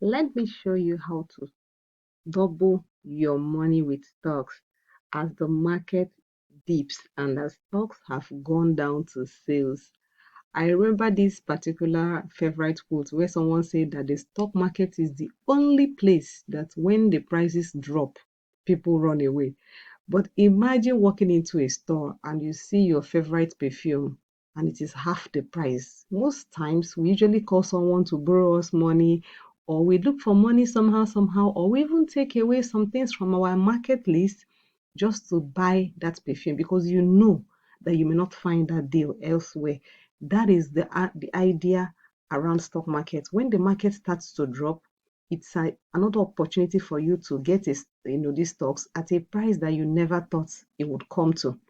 Let me show you how to double your money with stocks as the market dips and as stocks have gone down to sales. I remember this particular favorite quote where someone said that the stock market is the only place that when the prices drop, people run away. But imagine walking into a store and you see your favorite perfume and it is half the price. Most times we usually call someone to borrow us money, or we look for money somehow, or we even take away some things from our market list just to buy that perfume because you know that you may not find that deal elsewhere. That is the idea around stock market. When the market starts to drop, it's another opportunity for you to get these stocks at a price that you never thought it would come to.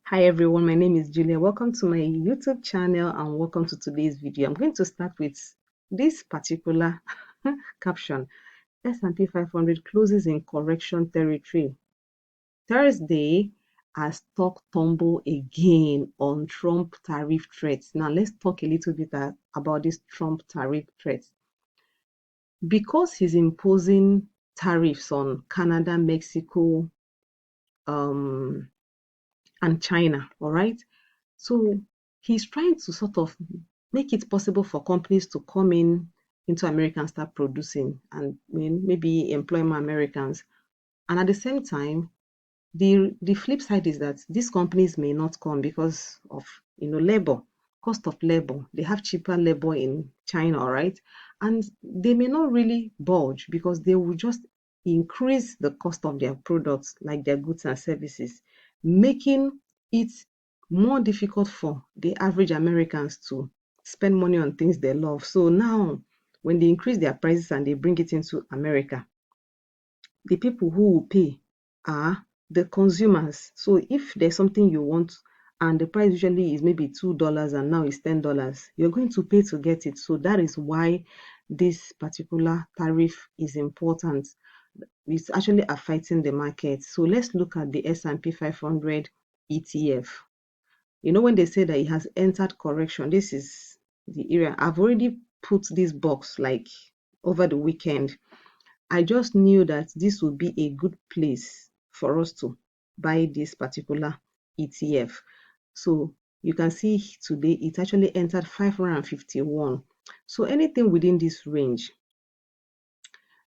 Hi everyone, my name is Julia. Welcome to my YouTube channel and welcome to today's video. I'm going to start with this particular caption. S&P 500 closes in correction territory. Thursday, as stock tumble again on Trump tariff threats. Now let's talk a little bit about this Trump tariff threats. Because he's imposing tariffs on Canada, Mexico, um, and China, all right? So he's trying to sort of make it possible for companies to come into America and start producing and maybe employ more Americans. And at the same time, the flip side is that these companies may not come because of labor, cost of labor. They have cheaper labor in China, all right? And they may not really budge because they will just increase the cost of their products, like their goods and services, making it more difficult for the average Americans to spend money on things they love. So now, when they increase their prices and they bring it into America, the people who will pay are the consumers. So if there's something you want and the price usually is maybe $2 and now it's $10, you're going to pay to get it. So that is why this particular tariff is important. It's actually affecting the market. So let's look at the S&P 500 ETF. When they say that it has entered correction, this is the area. I've already put this box like over the weekend. I just knew that this would be a good place for us to buy this particular ETF. So you can see today it actually entered 551. So anything within this range,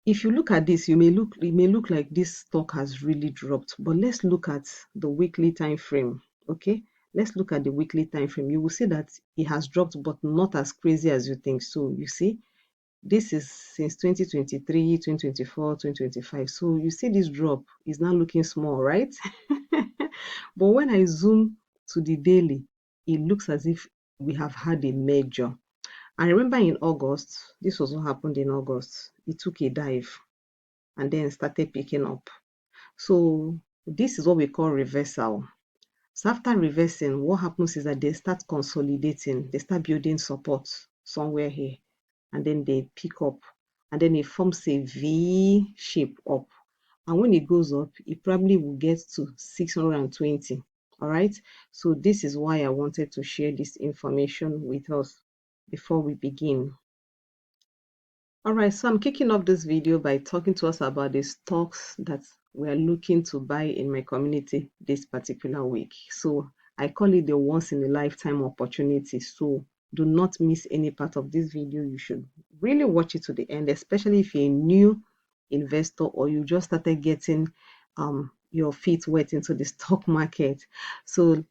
if you look at this, it may look like this stock has really dropped. But let's look at the weekly time frame. Okay, let's look at the weekly time frame. You will see that it has dropped, but not as crazy as you think. So you see, this is since 2023, 2024, 2025. So you see this drop is now looking small, right? But when I zoom to the daily, it looks as if we have had a major. I remember in August, this was what happened in August. It took a dive and then started picking up. So this is what we call reversal. So after reversing, what happens is that they start consolidating, they start building support somewhere here, and then they pick up, and then it forms a V shape up. And when it goes up, it probably will get to 620. All right. So this is why I wanted to share this information with us before we begin. All right, so I'm kicking off this video by talking to us about the stocks that we're looking to buy in my community this particular week. So I call it the once in a lifetime opportunity. So do not miss any part of this video. You should really watch it to the end, especially if you're a new investor or you just started getting your feet wet into the stock market. So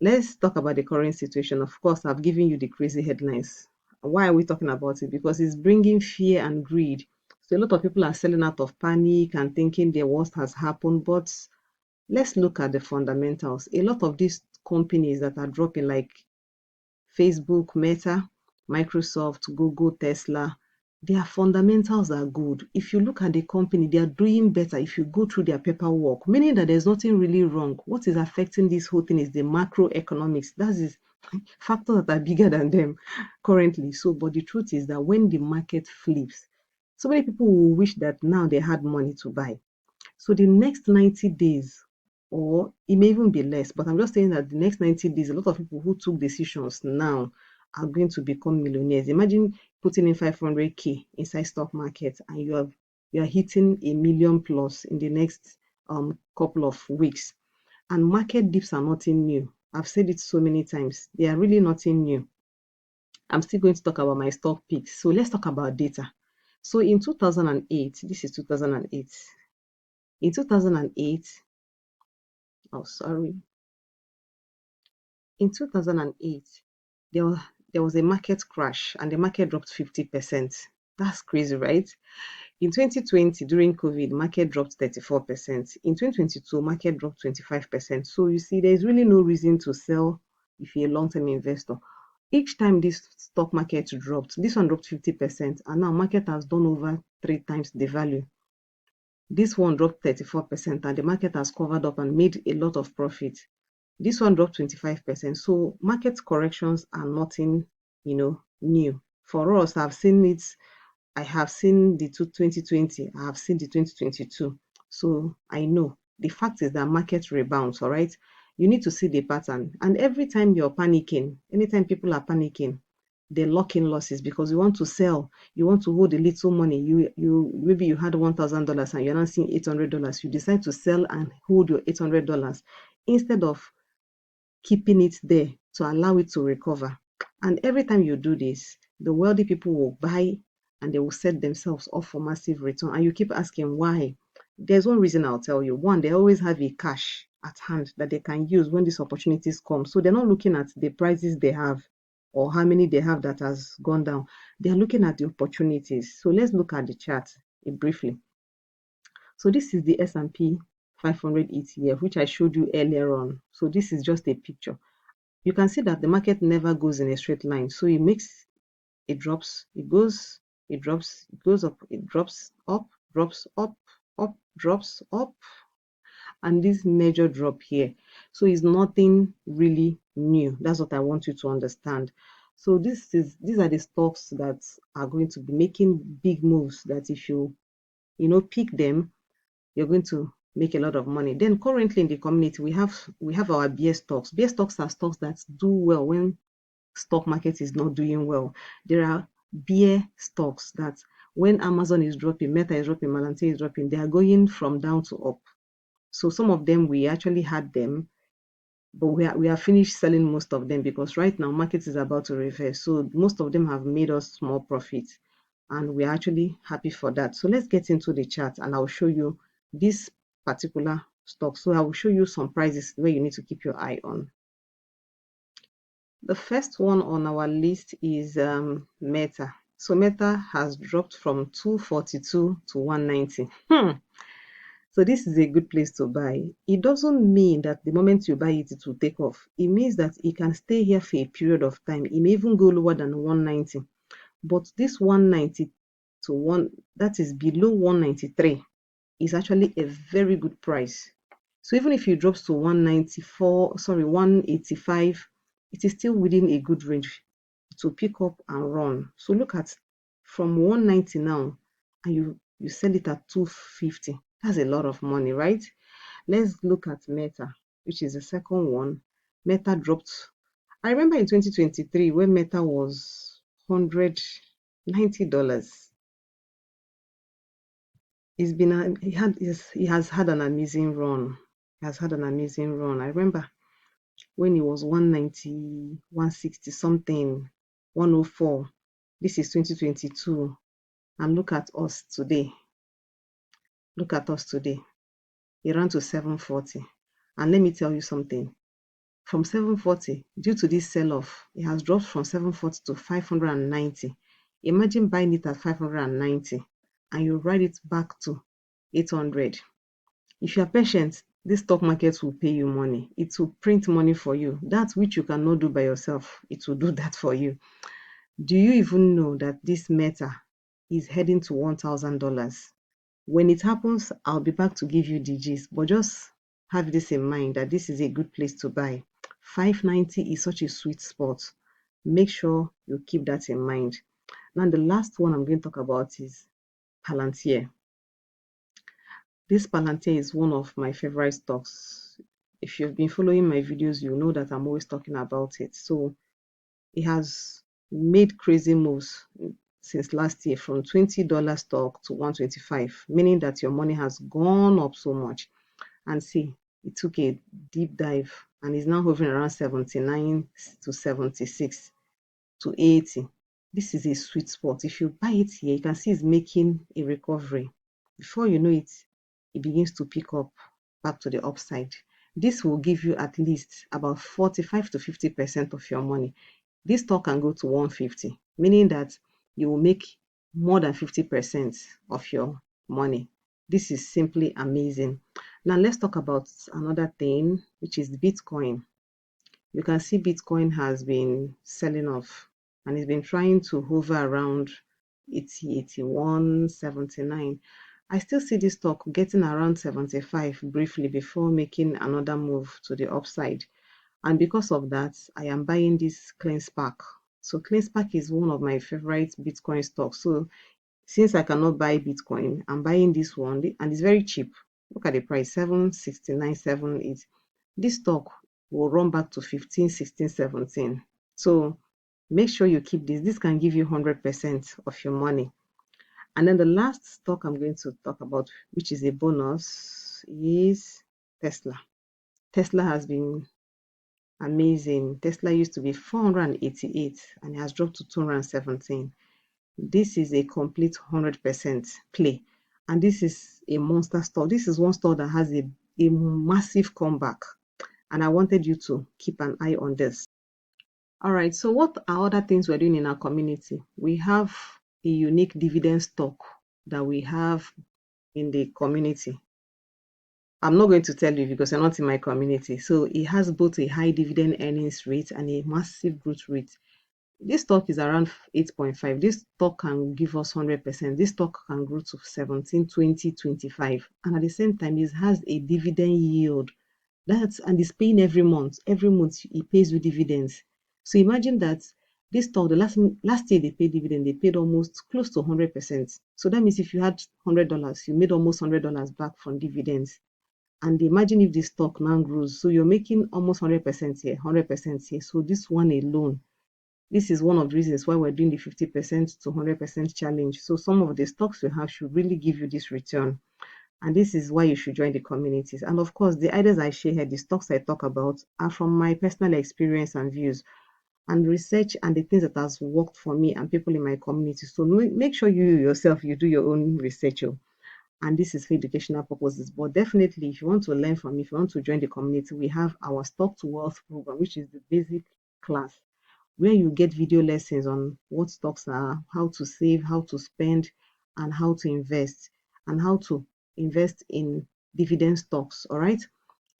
let's talk about the current situation. Of course, I've given you the crazy headlines. Why are we talking about it? Because it's bringing fear and greed. So a lot of people are selling out of panic and thinking the worst has happened. But let's look at the fundamentals. A lot of these companies that are dropping, like Facebook, Meta, Microsoft, Google, Tesla, their fundamentals are good. If you look at the company, they are doing better if you go through their paperwork, meaning that there's nothing really wrong. What is affecting this whole thing is the macroeconomics. That is factors that are bigger than them currently. So, but the truth is that when the market flips, so many people will wish that now they had money to buy. So the next 90 days, or it may even be less, but I'm just saying that the next 90 days, a lot of people who took decisions now are going to become millionaires. Imagine putting in 500K inside stock market and you are hitting 1 million plus in the next couple of weeks. And market dips are nothing new. I've said it so many times. They are really nothing new. I'm still going to talk about my stock picks. So let's talk about data. So in 2008, this is 2008. In 2008, oh sorry, in 2008, there was, there was a market crash and the market dropped 50%. That's crazy, right? In 2020, during COVID, market dropped 34%. In 2022, market dropped 25%. So you see, there's really no reason to sell if you're a long-term investor. Each time this stock market dropped, this one dropped 50%, and now market has done over 3 times the value. This one dropped 34%, and the market has covered up and made a lot of profit. This one dropped 25%. So market corrections are nothing, new. For us, I have seen the 2020, I have seen the 2022. So I know the fact is that market rebounds, all right? You need to see the pattern. And every time you're panicking, anytime people are panicking, they lock in losses because you want to sell, you want to hold a little money. You maybe you had $1,000 and you're not seeing $800. You decide to sell and hold your $800 instead of keeping it there to allow it to recover. And every time you do this, the wealthy people will buy and they will set themselves up for massive return. And you keep asking why. There's one reason I'll tell you. One, they always have a cash at hand that they can use when these opportunities come. So they're not looking at the prices they have or how many they have that has gone down. They're looking at the opportunities. So let's look at the chart briefly. So this is the S&P 500 ETF, which I showed you earlier on. So this is just a picture. You can see that the market never goes in a straight line. So it drops, it goes, it drops, it goes up, it drops up, drops up, and this major drop here. So it's nothing really new. That's what I want you to understand. So these are the stocks that are going to be making big moves that if you pick them, you're going to make a lot of money. Then currently in the community, we have our bear stocks. Bear stocks are stocks that do well when stock market is not doing well. There are bear stocks that when Amazon is dropping, Meta is dropping, Palantir is dropping, they are going from down to up. So some of them we actually had them, but we are finished selling most of them because right now market is about to reverse. So most of them have made us small profits, and we're actually happy for that. So let's get into the chart and I'll show you this particular stock. So I will show you some prices where you need to keep your eye on. The first one on our list is Meta. So Meta has dropped from 242 to 190. So this is a good place to buy. It doesn't mean that the moment you buy it, it will take off. It means that it can stay here for a period of time. It may even go lower than 190. But this 190 to 1, that is below 193, is actually a very good price. So even if it drops to 185, it is still within a good range to pick up and run. So look at from 190 now, and you sell it at 250. That's a lot of money, right? Let's look at Meta, which is the second one. Meta dropped. I remember in 2023 when Meta was $190. He has had an amazing run. He has had an amazing run. I remember when he was 190, 160 something, 104. This is 2022. And look at us today. Look at us today. It ran to 740. And let me tell you something. From 740, due to this sell-off, it has dropped from 740 to 590. Imagine buying it at 590 and you ride it back to 800. If you are patient, this stock market will pay you money. It will print money for you. That which you cannot do by yourself, it will do that for you. Do you even know that this Meta is heading to $1,000? When it happens, I'll be back to give you the gist, but just have this in mind that this is a good place to buy. 590 is such a sweet spot. Make sure you keep that in mind. Now, the last one I'm going to talk about is Palantir. This Palantir is one of my favorite stocks. If you've been following my videos, you know that I'm always talking about it. So it has made crazy moves. since last year from $20 stock to 125, meaning that your money has gone up so much. And see, it took a deep dive and is now hovering around 79 to 76 to 80. This is a sweet spot. If you buy it here, you can see it's making a recovery. Before you know it, it begins to pick up back to the upside. This will give you at least about 45 to 50% of your money. This stock can go to 150, meaning that you will make more than 50% of your money. This is simply amazing. Now let's talk about another thing, which is Bitcoin. You can see Bitcoin has been selling off and it's been trying to hover around 80, 81, 79. I still see this stock getting around 75 briefly before making another move to the upside. And because of that, I am buying this CLEANSPARK. So CLEANSPARK is one of my favorite Bitcoin stocks. So since I cannot buy Bitcoin, I'm buying this one and it's very cheap. Look at the price, 769.78. This stock will run back to 15, 16, 17. So make sure you keep this. This can give you 100% of your money. And then the last stock I'm going to talk about, which is a bonus, is Tesla. Tesla has been amazing. Tesla used to be 488 and it has dropped to 217. This is a complete 100% play. And this is a monster stock. This is one stock that has a massive comeback. And I wanted you to keep an eye on this. All right, so what are other things we're doing in our community? We have a unique dividend stock that we have in the community. I'm not going to tell you because you're not in my community. So it has both a high dividend earnings rate and a massive growth rate. This stock is around 8.5. This stock can give us 100%. This stock can grow to 17, 20, 25. And at the same time, it has a dividend yield. And it's paying every month. Every month, it pays you dividends. So imagine that this stock, the last year they paid dividend, they paid almost close to 100%. So that means if you had $100, you made almost $100 back from dividends. And imagine if the stock now grows. So you're making almost 100% here, 100% here. So this one alone, this is one of the reasons why we're doing the 50% to 100% challenge. So some of the stocks you have should really give you this return. And this is why you should join the communities. And of course, the ideas I share here, the stocks I talk about, are from my personal experience and views and research and the things that has worked for me and people in my community. So make sure you yourself, you do your own research. And this is for educational purposes. But definitely, if you want to learn from me, if you want to join the community, we have our Stock to Wealth program, which is the basic class, where you get video lessons on what stocks are, how to save, how to spend, and how to invest, and how to invest in dividend stocks. All right,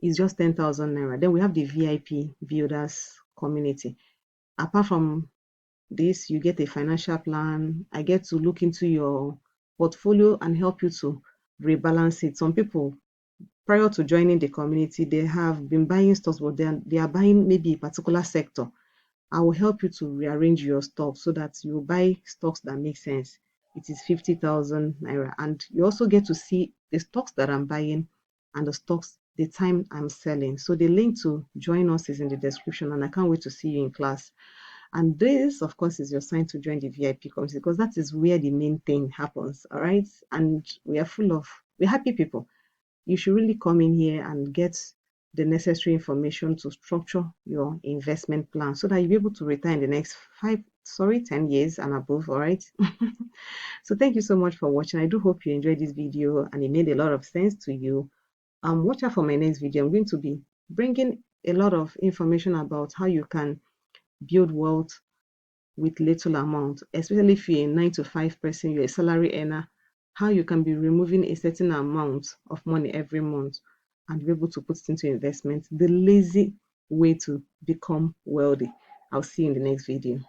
it's just 10,000 naira. Then we have the VIP builders community. Apart from this, you get a financial plan. I get to look into your portfolio and help you to rebalance it. Some people, prior to joining the community, they have been buying stocks, but they are buying maybe a particular sector. I will help you to rearrange your stock so that you buy stocks that make sense. It is 50,000 naira. And you also get to see the stocks that I'm buying and the stocks, the time I'm selling. So the link to join us is in the description, and I can't wait to see you in class. And this, of course, is your sign to join the VIP community because that is where the main thing happens. All right. And we're happy people. You should really come in here and get the necessary information to structure your investment plan so that you'll be able to retire in the next 10 years and above. All right. So thank you so much for watching. I do hope you enjoyed this video and it made a lot of sense to you. Watch out for my next video. I'm going to be bringing a lot of information about how you can build wealth with little amount, especially if you're a 9 to 5 person, you're a salary earner, how you can be removing a certain amount of money every month and be able to put it into investment, the lazy way to become wealthy. I'll see you in the next video.